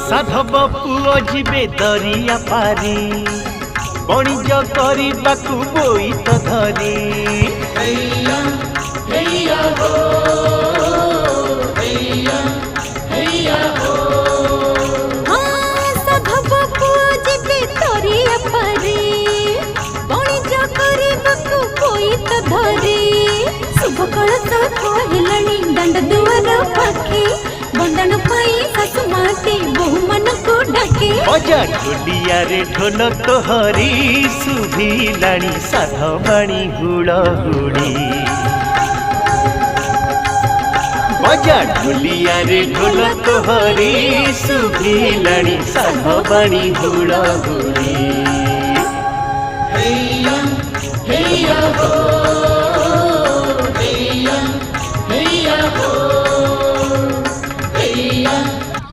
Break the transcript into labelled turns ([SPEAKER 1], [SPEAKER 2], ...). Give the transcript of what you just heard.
[SPEAKER 1] साधव पुओ जीवे दरिया पारी बणिज करबाकू बोईत धरी
[SPEAKER 2] साधव पुओ जीवे दरिया पारी बणिज करबाकू बोईत धरी शुभ कलश कहलानी दंड दुआर पाखे बंदन पाई सासु माटी बहु मन को डाके
[SPEAKER 1] बजा ढोलिया रे ढोल तोहरी सुभिलाणी साधवाणी हुड़हुड़ी बजा ढोलिया रे ढोल तोहरी सुभिलाणी साधवाणी हुड़हुड़ी
[SPEAKER 3] हैया हैया हो